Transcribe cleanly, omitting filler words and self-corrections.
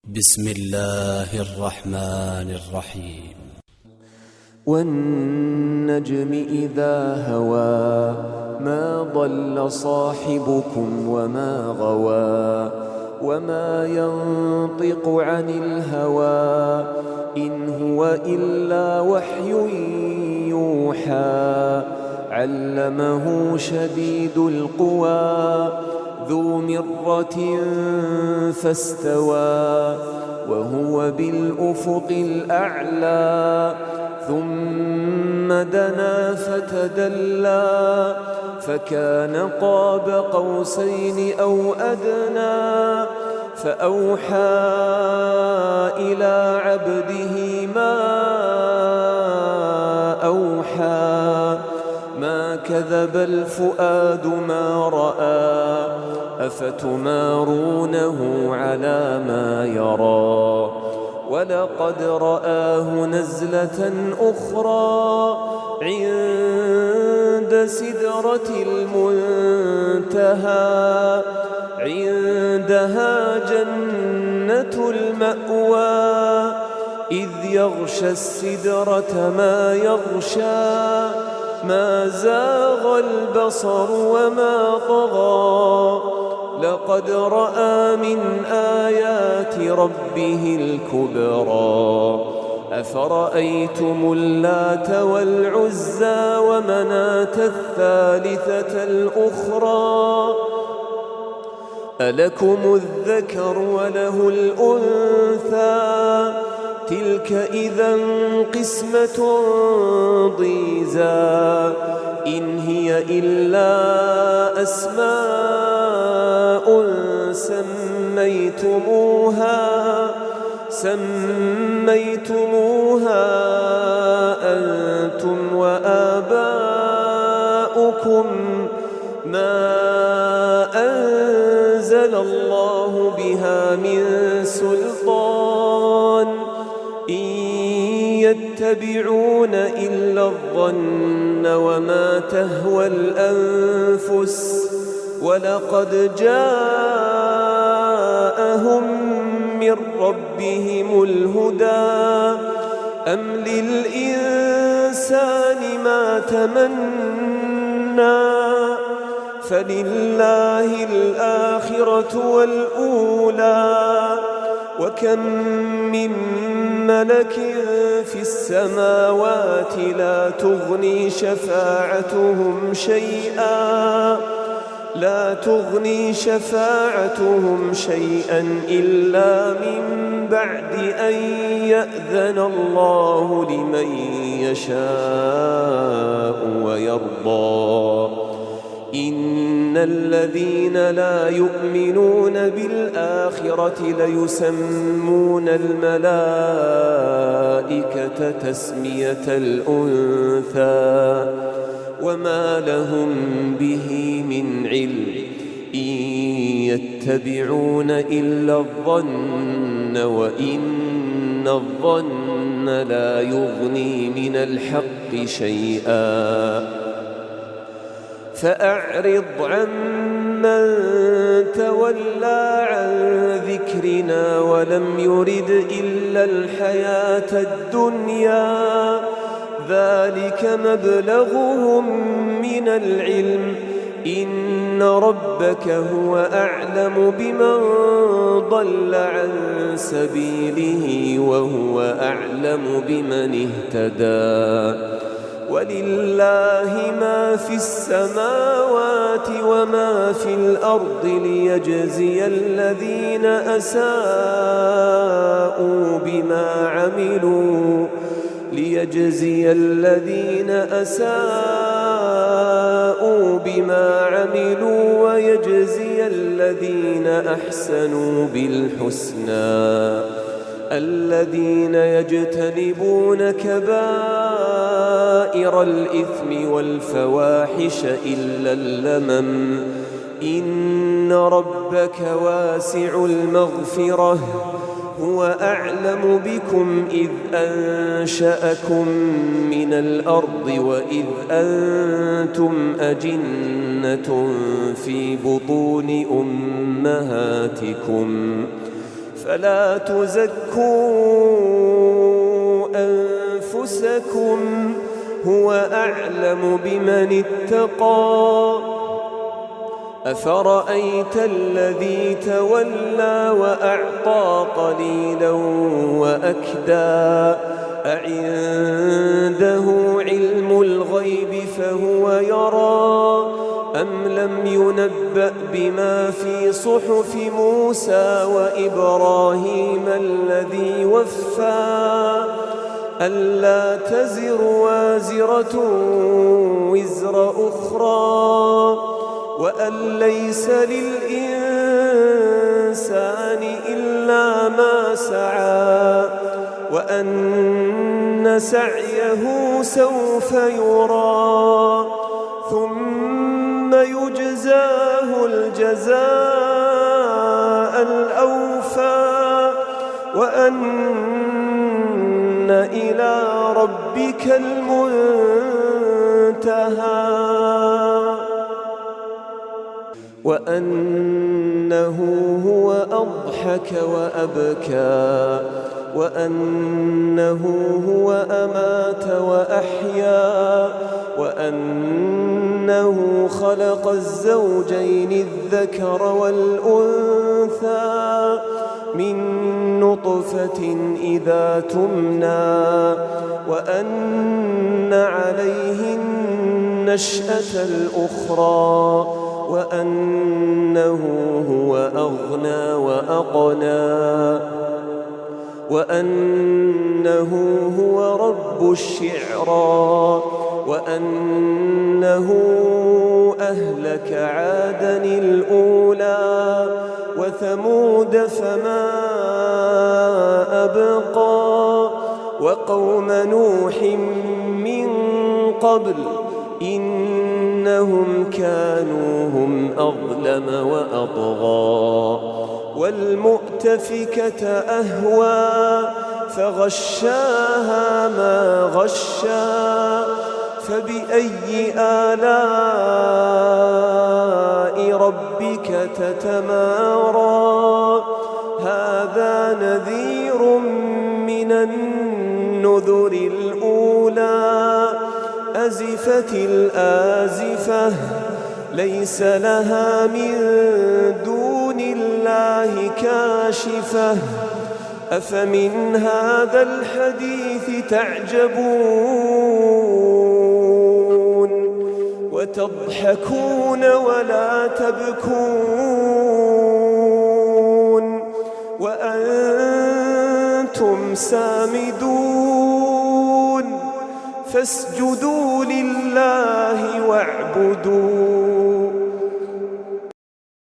بسم الله الرحمن الرحيم. والنجم إذا هوى ما ضل صاحبكم وما غوى وما ينطق عن الهوى إن هو إلا وحي يوحى علمه شديد القوى ذو مرة فاستوى وهو بالأفق الأعلى ثم دنا فتدلى فكان قاب قوسين أو أدنى فأوحى إلى عبده ما أوحى ما كذب الفؤاد ما رأى أفتمارونه على ما يرى ولقد رآه نزلة أخرى عند سدرة المنتهى عندها جنة المأوى إذ يغشى السدرة ما يغشى ما زاغ البصر وما طغى لقد رأى من آيات ربه الكبرى أفرأيتم اللات والعزى ومناة الثالثة الأخرى ألكم الذكر وله الأنثى تلك إذا قسمة ضيزى إن هي إلا أسماء سميتموها أنتم وآباؤكم ما أنزل الله بها من سلطان إن يتبعون إلا الظن وما تهوى الأنفس ولقد جاءهم من ربهم الهدى أم للإنسان ما تمنى فلله الآخرة والأولى وكم من ملك في السماوات لا تغني شفاعتهم شيئا إلا من بعد أن يأذن الله لمن يشاء ويرضى إن الذين لا يؤمنون بالآخرة ليسمون الملائكة تسمية الأنثى وما لهم به من علم إن يتبعون إلا الظن وإن الظن لا يغني من الحق شيئا فأعرض عمن تولى عن ذكرنا ولم يرد إلا الحياة الدنيا ذلك مبلغهم من العلم إن ربك هو أعلم بمن ضل عن سبيله وهو أعلم بمن اهتدى ولله ما في السماوات وما في الأرض ليجزي الذين أساءوا بما عملوا ويجزي الذين أحسنوا بالحسنى الذين يجتنبون كبائر الإثم والفواحش إلا اللمم إن ربك واسع المغفرة هو أعلم بكم إذ أنشأكم من الأرض وإذ أنتم أجنة في بطون أمهاتكم فلا تزكوا أنفسكم هو أعلم بمن اتقى أفرأيت الذي تولى وأعطى قليلا وأكدى أعنده علم الغيب فهو يرى أم لم ينبأ بما في صحف موسى وإبراهيم الذي وفى ألا تزر وازرة وزر أخرى وأن ليس للإنسان إلا ما سعى وأن سعيه سوف يرى ثم يجزاه الجزاء الأوفى وأن إلى ربك المنتهى وأنه هو أضحك وأبكى وأنه هو أمات وأحيا وأنه خلق الزوجين الذكر والأنثى من نطفة إذا تمنى وأن عليه النشأة الأخرى وأنه هو أغنى وأقنى وأنه هو رب الشعرى وأنه أهلك عادا الأولى وثمود فما أبقى وقوم نوح من قبل إنهم كانوا هم أظلم وأطغى والمؤتفكة أهوى فغشاها ما غشا فبأي آلاء ربك تتمارى هذا نذير من النذر الأولى أزفت الآزفة ليس لها من دون الله كاشفة أفمن هذا الحديث تعجبون وتضحكون ولا تبكون وأنتم سامدون فاسجدوا لله واعبدوا